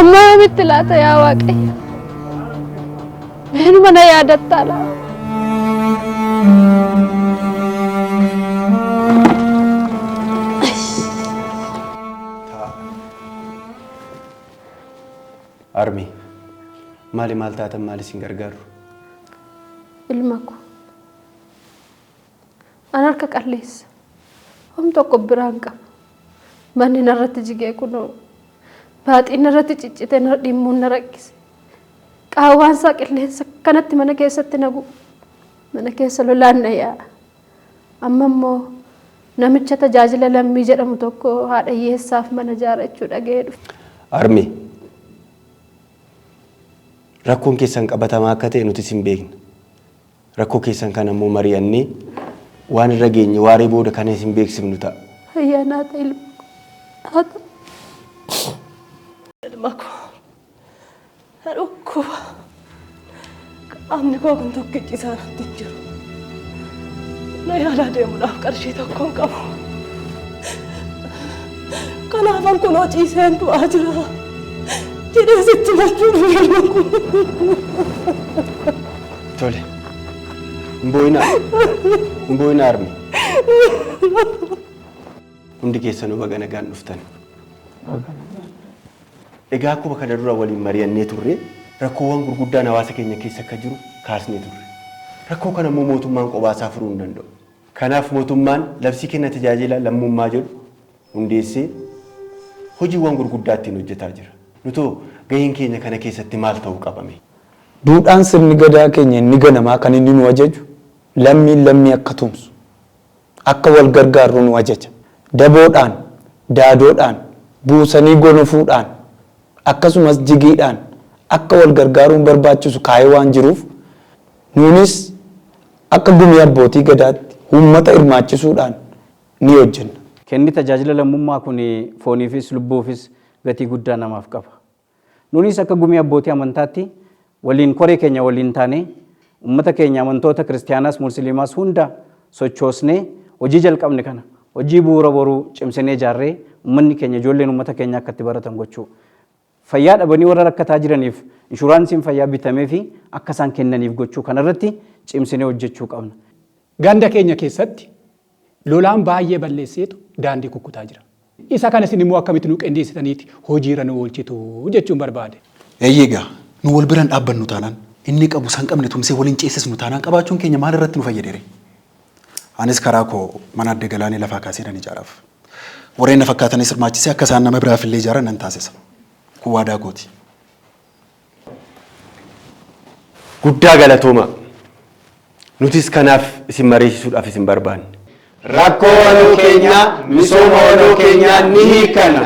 أما يومي الثلاثة يا واقعي من من يادت تالا أرمي مالي مالتاتا مالي سنغرغر ilmaku anarka qallees hom tokko biraan qaba manni narratti jigee kunoo baaxiin narratti ciccite na dhimmuun na rakkise qaawwaan isaa qilleensa kanatti mana keessatti nagu mana keessa lolaan na yaa'a amma immoo namicha tajaajila lammii jedhamu tokko haadha hiyyeessaaf mana ijaarrachuu dhaga'ee dhufe. Armi rakkoon keessan qabatamaa akka ta'e nuti sin beekna. Rakkoo keessan kan ammoo mari'annee waan irra geenye waaree booda kan isin beeksifnu ta'a. Ayyaanaata ilmaku. Ilmaku. Dhukkuba. Qaamni koo kun tokkichi isaanitti jiru. Na yaalaa deemuudhaaf qarshii tokkoon qabu. Kanaafan kunoo ciiseen du'aa jira. Jedhee sitti machuun ilmaku. Tole. Mboina Armi. Hundi keessanuu baga nagaan dhuftan. Egaa akkuma kana dura waliin mari'annee turre rakkoowwan gurguddaan hawaasa keenya keessa akka jiru kaasnee turre. Rakkoo kana immoo mootummaan qobaasaa furuu hin danda'u. Kanaaf mootummaan labsii kenna tajaajila lammummaa jedhu hundeessee hojiiwwan gurguddaa ittiin hojjetaa jira. Nutoo gaheen keenya kana keessatti maal ta'uu qabame? Duudhaan sirni gadaa keenya inni ganamaa kan inni nu ajaju lammii akka tumsu akka wal gargaarru nu ajaja. Daboodhaan, daadoodhaan, buusanii gonofuudhaan akkasumas jigiidhaan akka wal gargaaruun barbaachisu kaayee waan jiruuf nuunis akka gumii abbootii gadaatti uummata hirmaachisuudhaan ni hojjenna. Kenni tajaajila lammummaa kun fooniifis lubbuufis gatii guddaa namaaf qaba. Nuunis akka gumii abbootii amantaatti waliin koree keenya waliin taane ummata keenya amantoota kiristaanaas musliimaas hunda sochoosnee hojii jalqabne kana hojii bu'uura boruu cimsinee ijaarree ummanni keenya ijoolleen ummata keenya akka itti baratan gochuu fayyaa dhabanii warra rakkataa jiraniif inshuraansiin fayyaa bitamee fi akka isaan kennaniif gochuu kanarratti cimsinee hojjechuu qabna. Ganda keenya keessatti lolaan baay'ee balleesseetu daandii kukkutaa jira. Isa kanas immoo akkamitti nu qindeessitaniiti hojiirra nu oolchitu jechuun barbaade. Eeyyigaa nu wal biraan dhaabbannu taanaan inni qabu san qabne tumsee waliin ceesisnu taanaan qabaachuun keenya maal irratti nu fayyadere? Anis karaa koo mana adda galaanee lafaa kaaseedhaan ijaaraaf. Warreen na fakkaatanis hirmaachisee akka isaan nama biraaf illee ijaaran nan taasisa. Kun waadaa kooti. Guddaa galatooma. Nutis kanaaf isin mariisisuudhaaf isin barbaanne. Rakkoo waloo keenyaa misooma waloo keenyaa ni hiikkanna.